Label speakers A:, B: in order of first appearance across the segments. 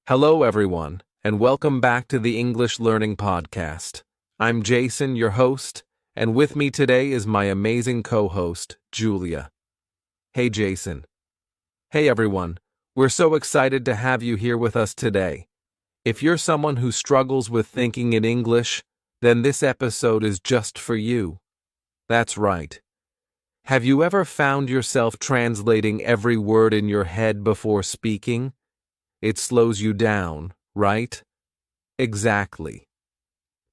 A: Hello, everyone, and welcome back to the English Learning Podcast. I'm Jason, your host, and with me today is my amazing co-host, Julia. Hey, Jason. Hey, everyone. We're so excited to have you here with us today. If you're someone who struggles with thinking in English, then this episode is just for you. That's right. Have you ever found yourself translating every word in your head before speaking? It slows you down, right? Exactly.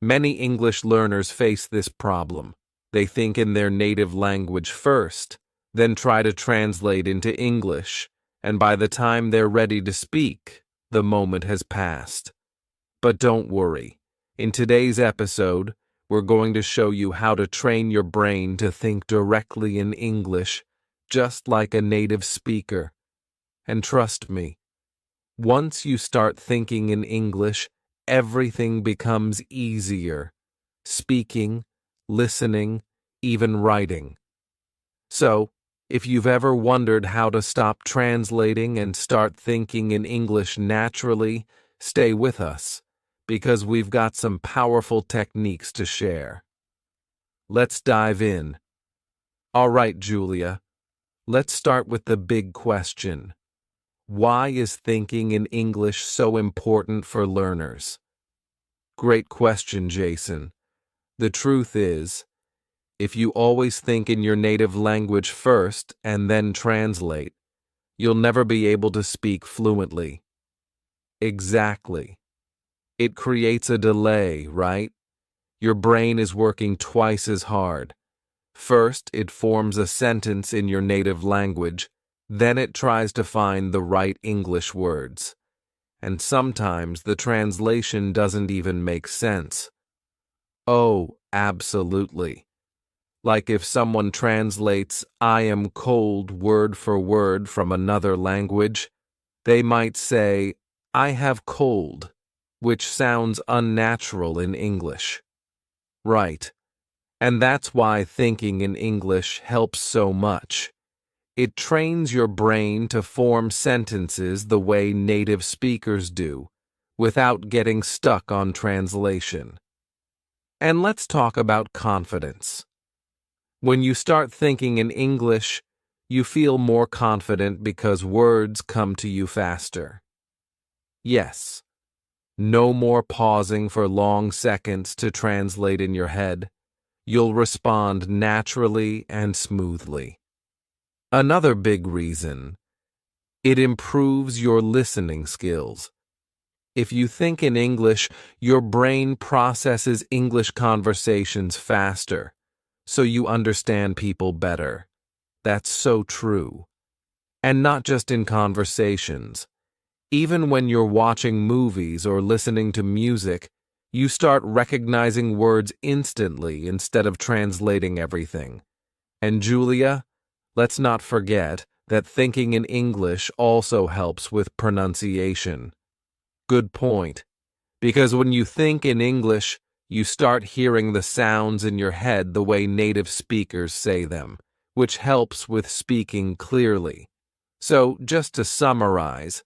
A: Many English learners face this problem. They think in their native language first, then try to translate into English, and by the time they're ready to speak, the moment has passed. But don't worry. In today's episode, we're going to show you how to train your brain to think directly in English, just like a native speaker. And trust me, once you start thinking in English, everything becomes easier. Speaking, listening, even writing. So, if you've ever wondered how to stop translating and start thinking in English naturally, stay with us, because we've got some powerful techniques to share. Let's dive in. All right, Julia, let's start with the big question. Why is thinking in English so important for learners? Great question, Jason. The truth is, if you always think in your native language first and then translate, you'll never be able to speak fluently. Exactly. It creates a delay, right? Your brain is working twice as hard. First, it forms a sentence in your native language, then it tries to find the right English words. And sometimes the translation doesn't even make sense. Oh, absolutely. Like if someone translates "I am cold" word for word from another language, they might say "I have cold," which sounds unnatural in English. Right. And that's why thinking in English helps so much. It trains your brain to form sentences the way native speakers do, without getting stuck on translation. And let's talk about confidence. When you start thinking in English, you feel more confident because words come to you faster. Yes, no more pausing for long seconds to translate in your head. You'll respond naturally and smoothly. Another big reason, it improves your listening skills. If you think in English, your brain processes English conversations faster, so you understand people better. That's so true. And not just in conversations. Even when you're watching movies or listening to music, you start recognizing words instantly instead of translating everything. And Julia, let's not forget that thinking in English also helps with pronunciation. Good point. Because when you think in English, you start hearing the sounds in your head the way native speakers say them, which helps with speaking clearly. So, just to summarize,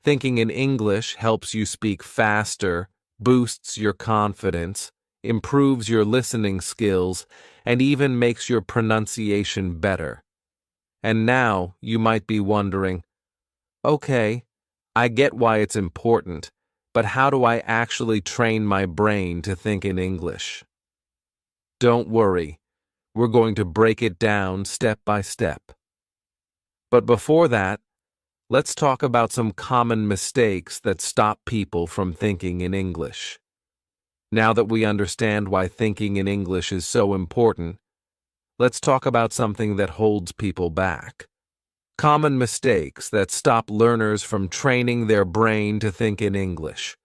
A: thinking in English helps you speak faster, boosts your confidence, improves your listening skills, and even makes your pronunciation better. And now you might be wondering, okay, I get why it's important, but how do I actually train my brain to think in English? Don't worry, we're going to break it down step by step. But before that, let's talk about some common mistakes that stop people from thinking in English. Now that we understand why thinking in English is so important, let's talk about something that holds people back. Common mistakes that stop learners from training their brain to think in English.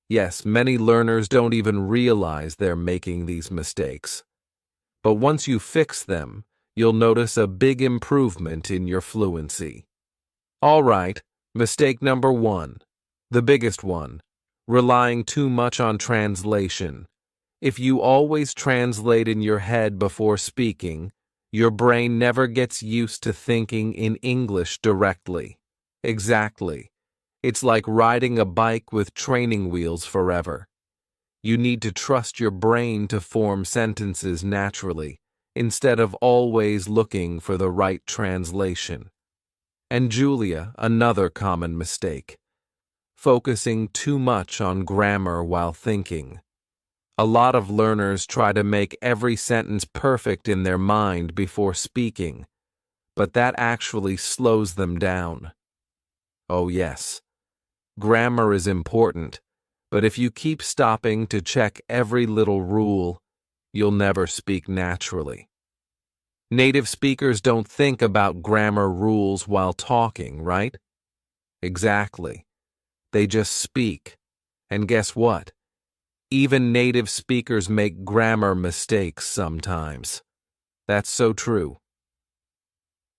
A: Yes, many learners don't even realize they're making these mistakes. But once you fix them, you'll notice a big improvement in your fluency. All right, mistake number 1, the biggest one, relying too much on translation. If you always translate in your head before speaking, your brain never gets used to thinking in English directly. Exactly. It's like riding a bike with training wheels forever. You need to trust your brain to form sentences naturally, instead of always looking for the right translation. And Julia, another common mistake. Focusing too much on grammar while thinking. A lot of learners try to make every sentence perfect in their mind before speaking, but that actually slows them down. Oh yes, grammar is important, but if you keep stopping to check every little rule, you'll never speak naturally. Native speakers don't think about grammar rules while talking, right? Exactly. They just speak. And guess what? Even native speakers make grammar mistakes sometimes. That's so true.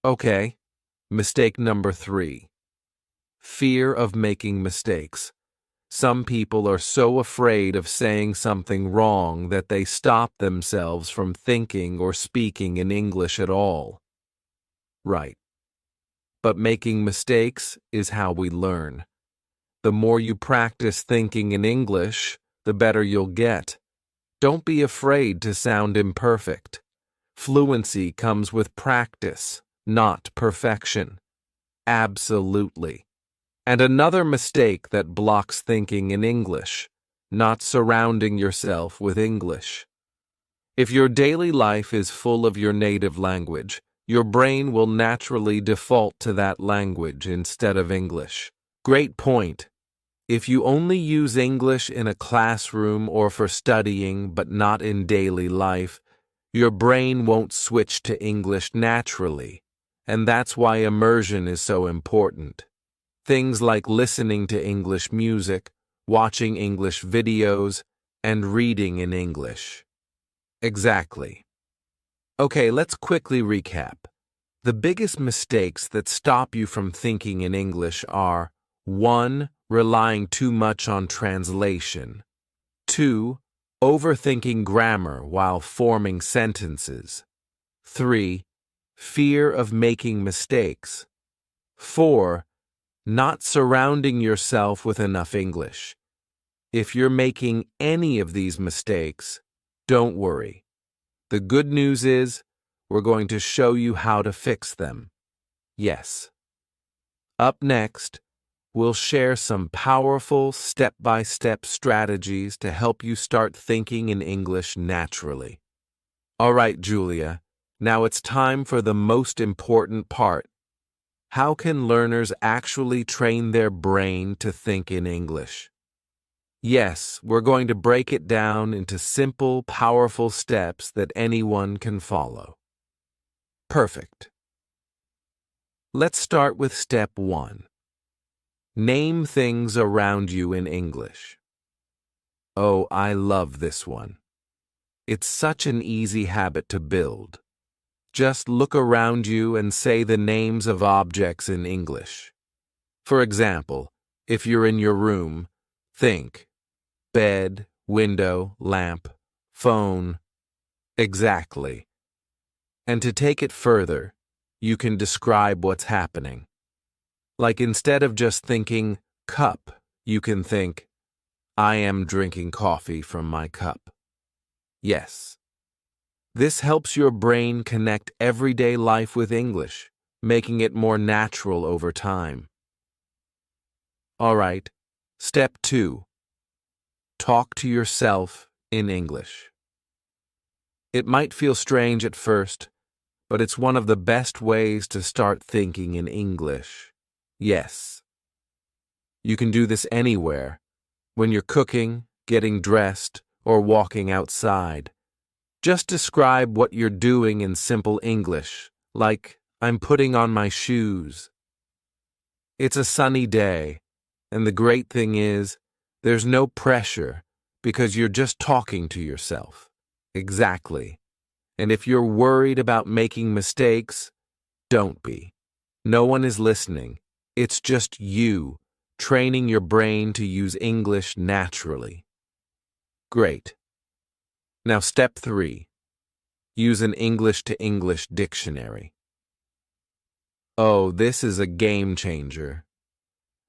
A: Okay, mistake number 3. Fear of making mistakes. Some people are so afraid of saying something wrong that they stop themselves from thinking or speaking in English at all. Right. But making mistakes is how we learn. The more you practice thinking in English, the better you'll get. Don't be afraid to sound imperfect. Fluency comes with practice, not perfection. Absolutely. And another mistake that blocks thinking in English, not surrounding yourself with English. If your daily life is full of your native language, your brain will naturally default to that language instead of English. Great point. If you only use English in a classroom or for studying but not in daily life, your brain won't switch to English naturally, and that's why immersion is so important. Things like listening to English music, watching English videos, and reading in English. Exactly. Okay, let's quickly recap. The biggest mistakes that stop you from thinking in English are 1. Relying too much on translation. 2. Overthinking grammar while forming sentences. 3. Fear of making mistakes. 4. Not surrounding yourself with enough English. If you're making any of these mistakes, don't worry. The good news is, we're going to show you how to fix them. Yes. Up next, we'll share some powerful step-by-step strategies to help you start thinking in English naturally. All right, Julia, now it's time for the most important part. How can learners actually train their brain to think in English? Yes, we're going to break it down into simple, powerful steps that anyone can follow. Perfect. Let's start with step 1. Name things around you in English. Oh, I love this one. It's such an easy habit to build. Just look around you and say the names of objects in English. For example, if you're in your room, think bed, window, lamp, phone. Exactly. And to take it further, you can describe what's happening. Like instead of just thinking cup, you can think, I am drinking coffee from my cup. Yes. This helps your brain connect everyday life with English, making it more natural over time. All right, step 2. Talk to yourself in English. It might feel strange at first, but it's one of the best ways to start thinking in English. Yes. You can do this anywhere, when you're cooking, getting dressed, or walking outside. Just describe what you're doing in simple English, like, I'm putting on my shoes. It's a sunny day, and the great thing is, there's no pressure, because you're just talking to yourself. Exactly. And if you're worried about making mistakes, don't be. No one is listening. It's just you, training your brain to use English naturally. Great. Now step 3. Use an English-to-English dictionary. Oh, this is a game changer.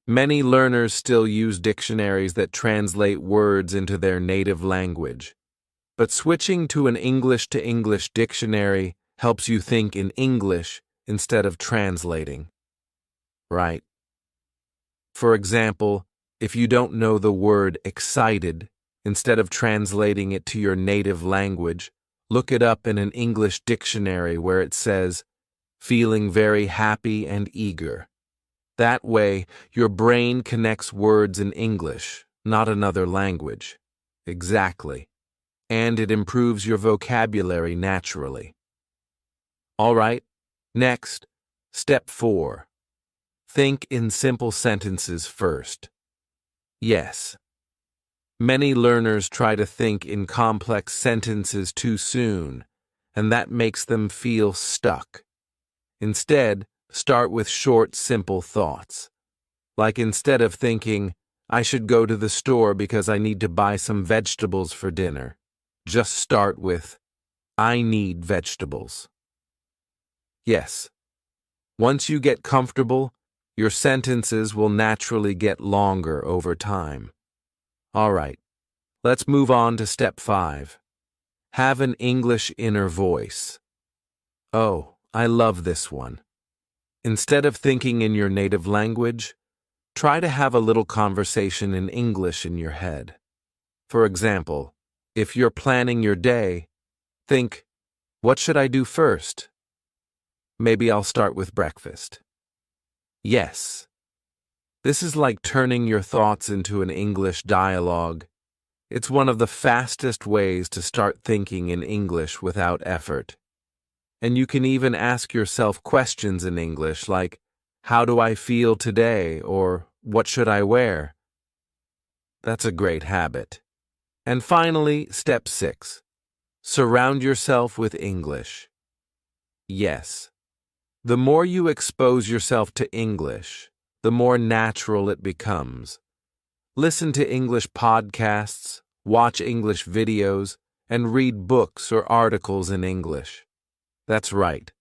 A: Many learners still use dictionaries that translate words into their native language, but switching to an English-to-English dictionary helps you think in English instead of translating. Right? For example, if you don't know the word excited, instead of translating it to your native language, look it up in an English dictionary where it says, feeling very happy and eager. That way, your brain connects words in English, not another language. Exactly. And it improves your vocabulary naturally. All right, next, step 4. Think in simple sentences first. Yes. Many learners try to think in complex sentences too soon, and that makes them feel stuck. Instead, start with short, simple thoughts. Like instead of thinking, I should go to the store because I need to buy some vegetables for dinner, just start with, I need vegetables. Yes. Once you get comfortable, your sentences will naturally get longer over time. All right, let's move on to step 5. Have an English inner voice. Oh, I love this one. Instead of thinking in your native language, try to have a little conversation in English in your head. For example, if you're planning your day, think, what should I do first? Maybe I'll start with breakfast. Yes. This is like turning your thoughts into an English dialogue. It's one of the fastest ways to start thinking in English without effort. And you can even ask yourself questions in English like, how do I feel today? Or what should I wear? That's a great habit. And finally, step 6. Surround yourself with English. Yes. The more you expose yourself to English, the more natural it becomes. Listen to English podcasts, watch English videos, and read books or articles in English. That's right.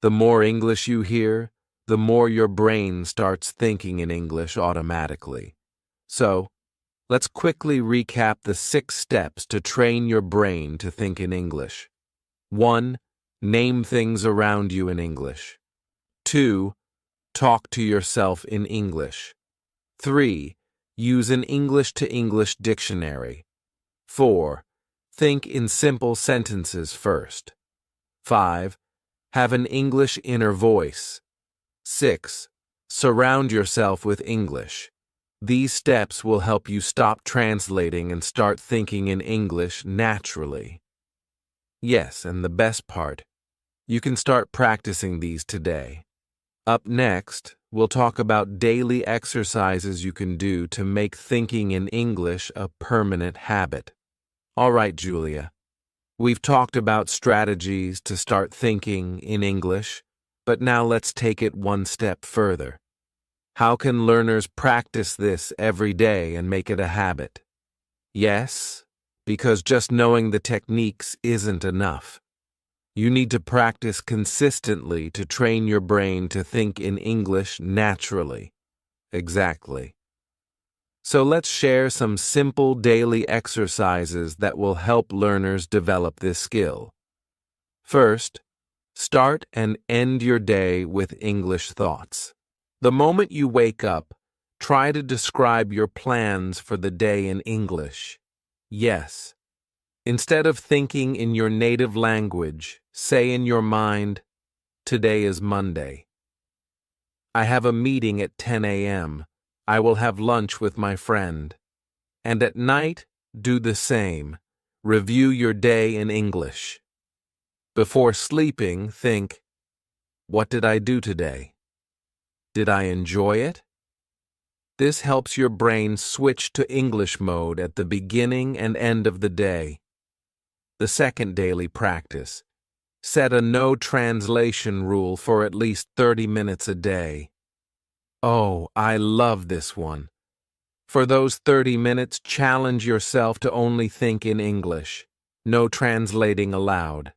A: The more English you hear, the more your brain starts thinking in English automatically. So, let's quickly recap the 6 steps to train your brain to think in English. 1. Name things around you in English. 2. Talk to yourself in English. 3. Use an English-to-English dictionary. 4. Think in simple sentences first. 5. Have an English inner voice. 6. Surround yourself with English. These steps will help you stop translating and start thinking in English naturally. Yes, and the best part, you can start practicing these today. Up next, we'll talk about daily exercises you can do to make thinking in English a permanent habit. All right, Julia. We've talked about strategies to start thinking in English, but now let's take it one step further. How can learners practice this every day and make it a habit? Yes, because just knowing the techniques isn't enough. You need to practice consistently to train your brain to think in English naturally. Exactly. So let's share some simple daily exercises that will help learners develop this skill. First, start and end your day with English thoughts. The moment you wake up, try to describe your plans for the day in English. Yes. Instead of thinking in your native language, say in your mind, today is Monday. I have a meeting at 10 a.m. I will have lunch with my friend. And at night, do the same. Review your day in English. Before sleeping, think, what did I do today? Did I enjoy it? This helps your brain switch to English mode at the beginning and end of the day. The second daily practice. Set a no translation rule for at least 30 minutes a day. Oh, I love this one. For those 30 minutes, challenge yourself to only think in English. No translating allowed.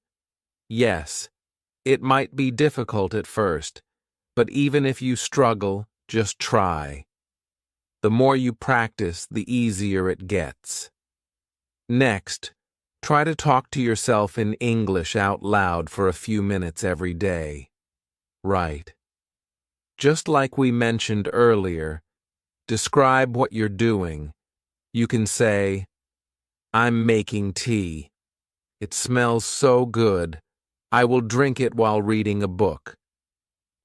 A: Yes, it might be difficult at first, but even if you struggle, just try. The more you practice, the easier it gets. Next, try to talk to yourself in English out loud for a few minutes every day. Right. Just like we mentioned earlier, describe what you're doing. You can say, "I'm making tea. It smells so good. I will drink it while reading a book."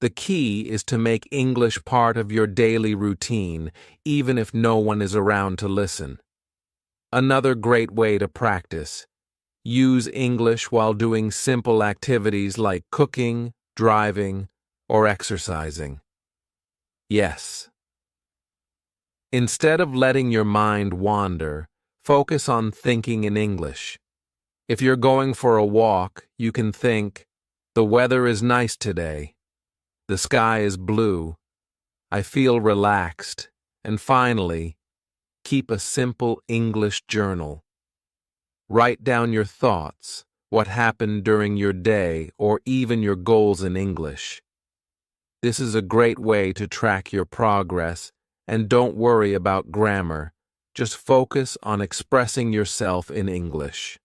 A: The key is to make English part of your daily routine, even if no one is around to listen. Another great way to practice: use English while doing simple activities like cooking, driving, or exercising. Yes. Instead of letting your mind wander, focus on thinking in English. If you're going for a walk, you can think, "The weather is nice today. The sky is blue. I feel relaxed." And finally, keep a simple English journal. Write down your thoughts, what happened during your day, or even your goals in English. This is a great way to track your progress, and don't worry about grammar. Just focus on expressing yourself in English.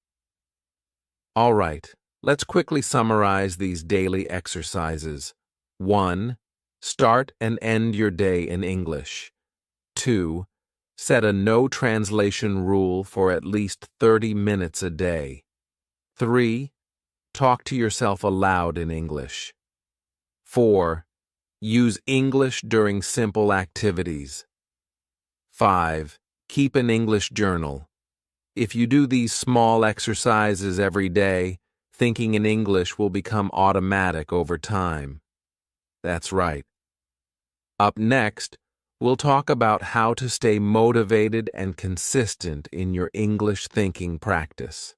A: All right, let's quickly summarize these daily exercises. 1. Start and end your day in English. 2. Set a no translation rule for at least 30 minutes a day. 3. Talk to yourself aloud in English. 4. Use English during simple activities. 5. Keep an English journal. If you do these small exercises every day, thinking in English will become automatic over time. That's right. Up next, we'll talk about how to stay motivated and consistent in your English thinking practice.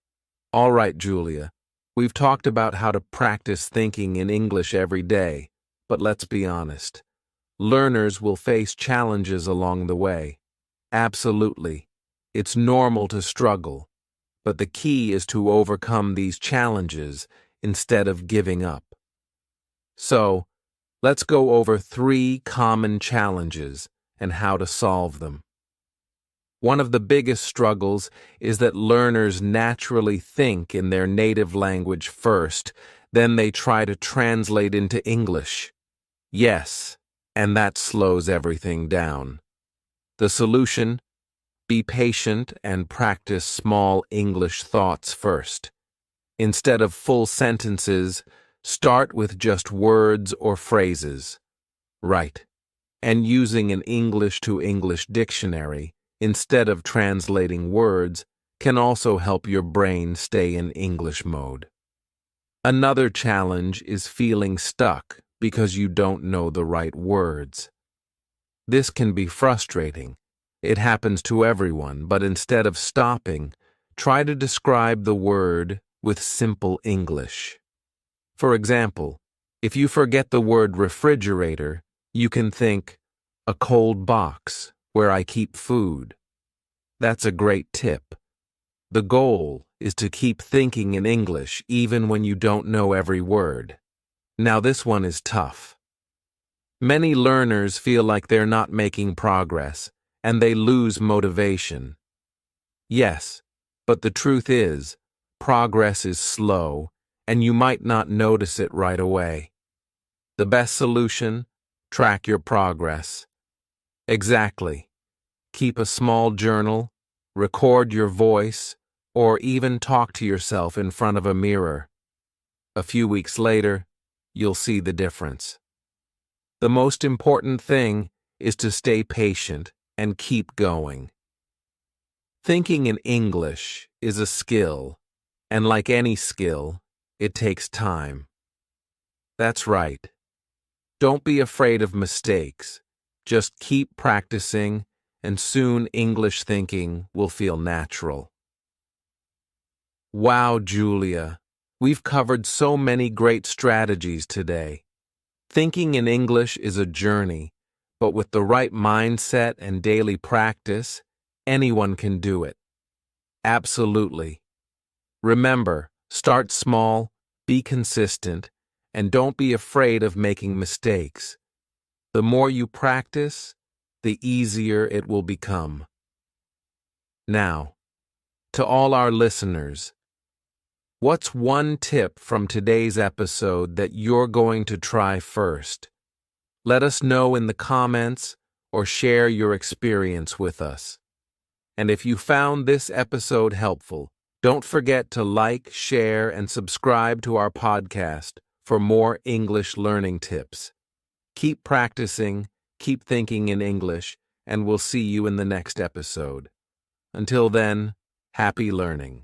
A: All right, Julia, we've talked about how to practice thinking in English every day, but let's be honest. Learners will face challenges along the way. Absolutely. It's normal to struggle, but the key is to overcome these challenges instead of giving up. So, let's go over 3 common challenges and how to solve them. One of the biggest struggles is that learners naturally think in their native language first, then they try to translate into English. Yes, and that slows everything down. The solution? Be patient and practice small English thoughts first. Instead of full sentences, start with just words or phrases. Right. And using an English-to-English dictionary, instead of translating words, can also help your brain stay in English mode. Another challenge is feeling stuck because you don't know the right words. This can be frustrating. It happens to everyone, but instead of stopping, try to describe the word with simple English. For example, if you forget the word refrigerator, you can think, "A cold box where I keep food." That's a great tip. The goal is to keep thinking in English even when you don't know every word. Now this one is tough. Many learners feel like they're not making progress, and they lose motivation. Yes, but the truth is, progress is slow, and you might not notice it right away. The best solution? Track your progress. Exactly. Keep a small journal, record your voice, or even talk to yourself in front of a mirror. A few weeks later, you'll see the difference. The most important thing is to stay patient and keep going. Thinking in English is a skill, and like any skill, it takes time. That's right. Don't be afraid of mistakes. Just keep practicing, and soon English thinking will feel natural. Wow, Julia, we've covered so many great strategies today. Thinking in English is a journey, but with the right mindset and daily practice, anyone can do it. Absolutely. Remember, start small, be consistent, and don't be afraid of making mistakes. The more you practice, the easier it will become. Now, to all our listeners, what's one tip from today's episode that you're going to try first? Let us know in the comments or share your experience with us. And if you found this episode helpful, don't forget to like, share, and subscribe to our podcast for more English learning tips. Keep practicing, keep thinking in English, and we'll see you in the next episode. Until then, happy learning.